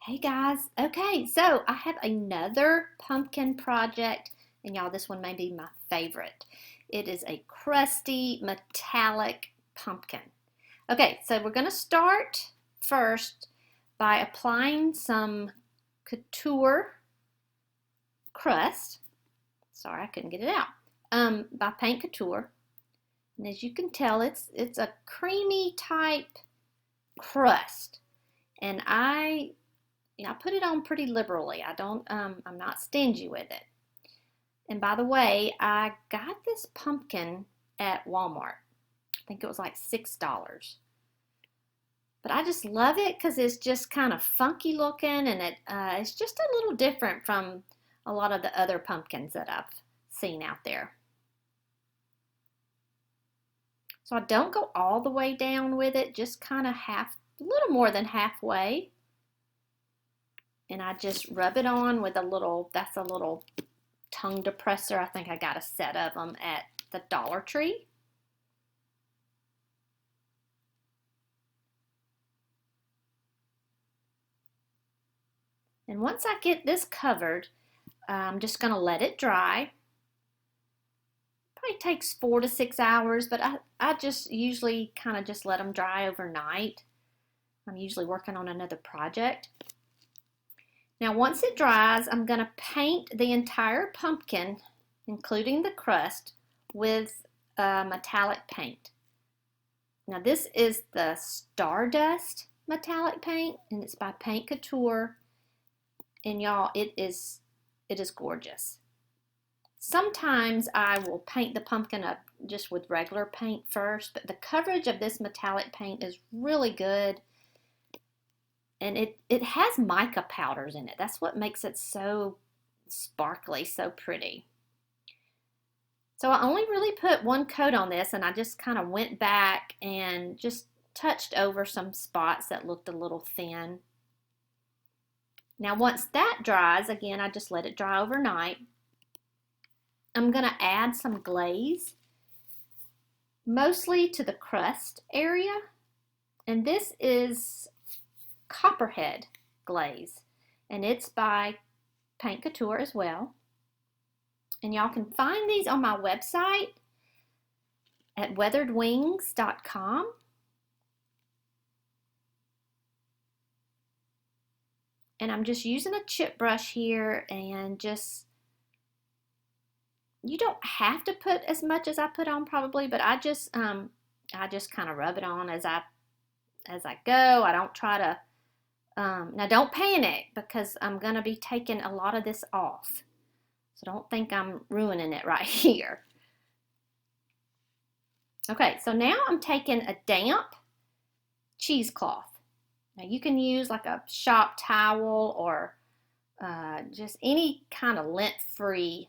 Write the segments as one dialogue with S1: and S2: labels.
S1: Hey guys, okay, so I have another pumpkin project, and y'all, this one may be my favorite. It is a crusty metallic pumpkin. Okay, so we're going to start first by applying some couture crust. Sorry, I couldn't get it out. By paint couture, and as you can tell, it's a creamy type crust, and I put it on pretty liberally. I'm not stingy with it. And by the way, I got this pumpkin at Walmart. I think it was like $6. But I just love it because it's just kind of funky looking, and it's just a little different from a lot of the other pumpkins that I've seen out there. So I don't go all the way down with it, just kind of a little more than halfway. And I just rub it on with that's a little tongue depressor. I think I got a set of them at the Dollar Tree. And once I get this covered, I'm just going to let it dry. Probably takes 4 to 6 hours, but I just usually kind of just let them dry overnight. I'm usually working on another project. Now once it dries, I'm going to paint the entire pumpkin, including the crust, with metallic paint. Now this is the Stardust metallic paint, and it's by Paint Couture. And y'all, it is gorgeous. Sometimes I will paint the pumpkin up just with regular paint first, but the coverage of this metallic paint is really good. And it has mica powders in it. That's what makes it so sparkly, so pretty. So I only really put one coat on this, and I just kind of went back and just touched over some spots that looked a little thin. Now once that dries, again, I just let it dry overnight. I'm going to add some glaze, mostly to the crust area. And this is Copperhead glaze, and it's by Paint Couture as well. And y'all can find these on my website at weatheredwings.com. And I'm just using a chip brush here, and you don't have to put as much as I put on probably, but I just kind of rub it on as I go. I don't try to now don't panic, because I'm going to be taking a lot of this off. So don't think I'm ruining it right here. Okay, so now I'm taking a damp cheesecloth. Now you can use like a shop towel or just any kind of lint-free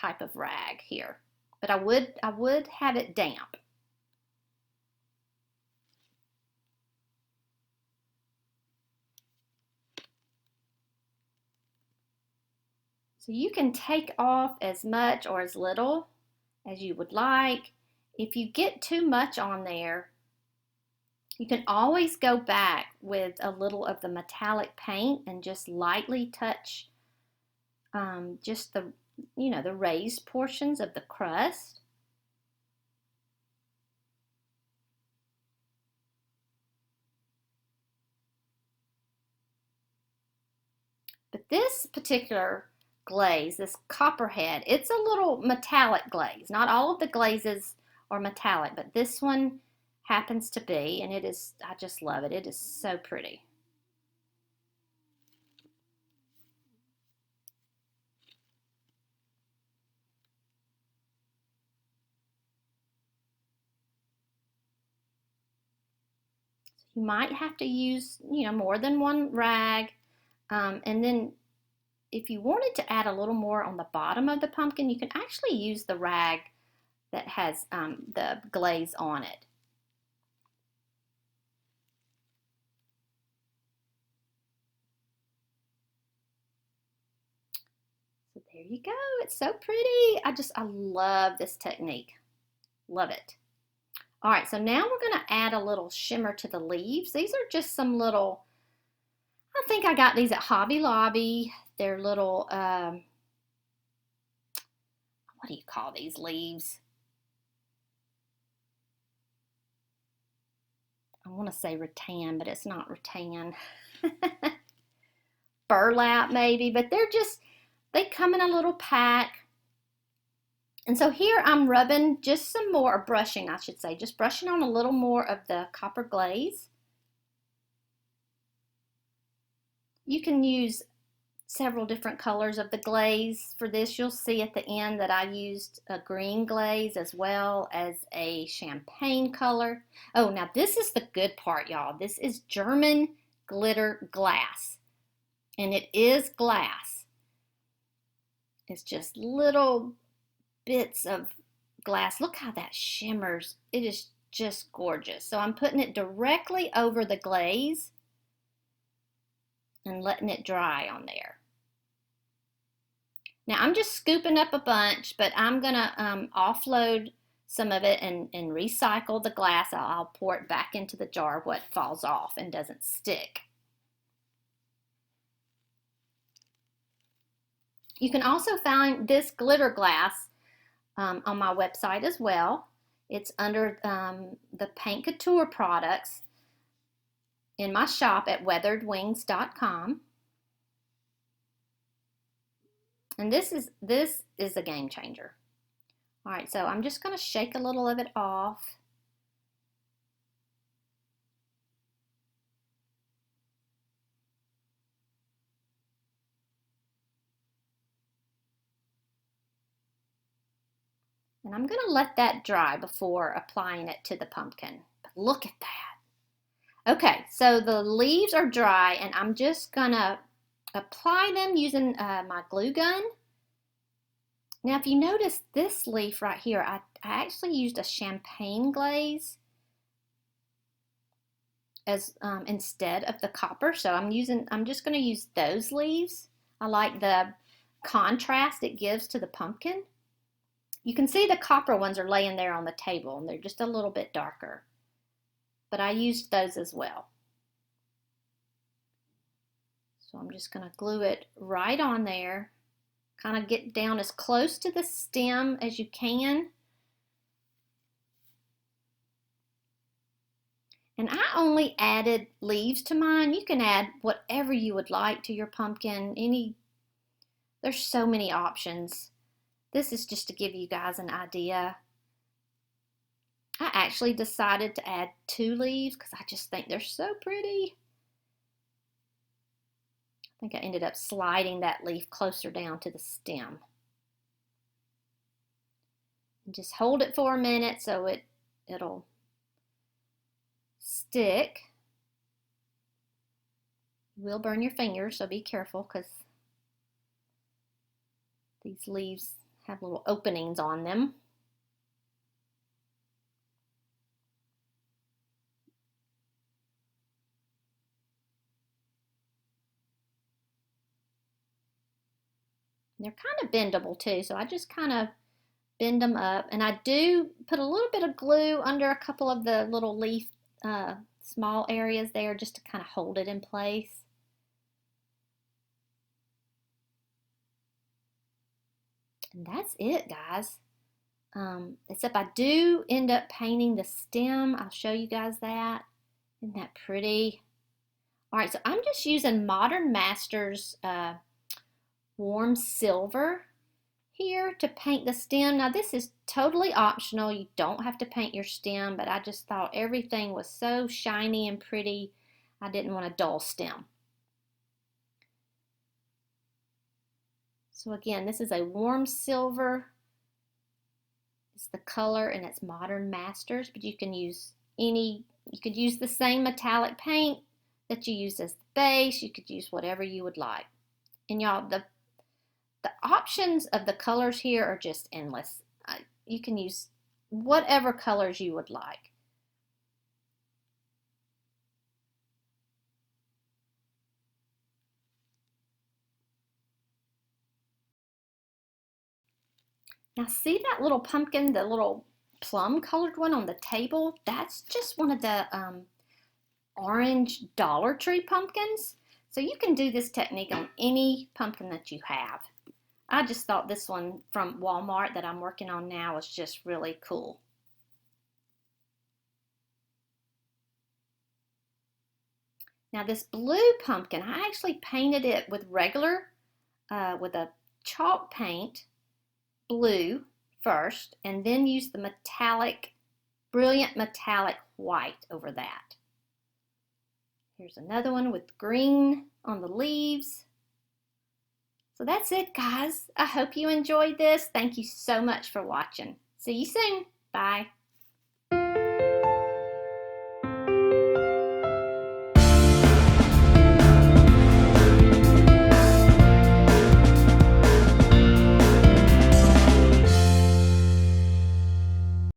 S1: type of rag here. But I would have it damp. So you can take off as much or as little as you would like. If you get too much on there, you can always go back with a little of the metallic paint and just lightly touch just the raised portions of the crust. But this particular glaze, this Copperhead, it's a little metallic glaze. Not all of the glazes are metallic, but this one happens to be, and I just love it. It is so pretty. You might have to use, more than one rag. And then if you wanted to add a little more on the bottom of the pumpkin, you can actually use the rag that has the glaze on it. So there you go. It's so pretty. I love this technique. Love it. All right, so now we're going to add a little shimmer to the leaves. These are just some little, I think I got these at Hobby Lobby. They're little, what do you call these leaves? I want to say rattan, but it's not rattan. Burlap maybe, but they come in a little pack. And so here I'm rubbing just some more, or brushing I should say, just brushing on a little more of the copper glaze. You can use several different colors of the glaze for this. You'll see at the end that I used a green glaze as well as a champagne color. Oh, now this is the good part, y'all. This is German glitter glass, and it is glass. It's just little bits of glass. Look how that shimmers. It is just gorgeous. So I'm putting it directly over the glaze and letting it dry on there. Now I'm just scooping up a bunch, but I'm gonna offload some of it and recycle the glass. I'll pour it back into the jar what falls off and doesn't stick. You can also find this glitter glass on my website as well. It's under the Paint Couture products in my shop at weatheredwings.com. And this is a game changer. All right, so I'm just going to shake a little of it off. And I'm going to let that dry before applying it to the pumpkin. But look at that. Okay, so the leaves are dry, and I'm just going to apply them using my glue gun. Now, if you notice this leaf right here, I actually used a champagne glaze as instead of the copper. So I'm just going to use those leaves. I like the contrast it gives to the pumpkin. You can see the copper ones are laying there on the table, and they're just a little bit darker. But I used those as well. So I'm just going to glue it right on there. Kind of get down as close to the stem as you can. And I only added leaves to mine. You can add whatever you would like to your pumpkin. There's so many options. This is just to give you guys an idea. I actually decided to add 2 leaves because I just think they're so pretty. I think I ended up sliding that leaf closer down to the stem. And just hold it for a minute so it'll stick. You will burn your fingers, so be careful because these leaves have little openings on them. They're kind of bendable too, so I just kind of bend them up. And I do put a little bit of glue under a couple of the little leaf small areas there just to kind of hold it in place. And that's it, guys. Except I do end up painting the stem. I'll show you guys that. Isn't that pretty? All right, so I'm just using Modern Masters warm silver here to paint the stem. Now this is totally optional. You don't have to paint your stem, but I just thought everything was so shiny and pretty. I didn't want a dull stem. So again, this is a warm silver. It's the color and it's Modern Masters, but you can use you could use the same metallic paint that you used as the base. You could use whatever you would like. And y'all, the options of the colors here are just endless. You can use whatever colors you would like. Now see that little pumpkin, the little plum colored one on the table? That's just one of the orange Dollar Tree pumpkins. So you can do this technique on any pumpkin that you have. I just thought this one from Walmart that I'm working on now was just really cool. Now this blue pumpkin, I actually painted it with with a chalk paint, blue first, and then used the brilliant metallic white over that. Here's another one with green on the leaves. So that's it, guys. I hope you enjoyed this. Thank you so much for watching. See you soon. Bye.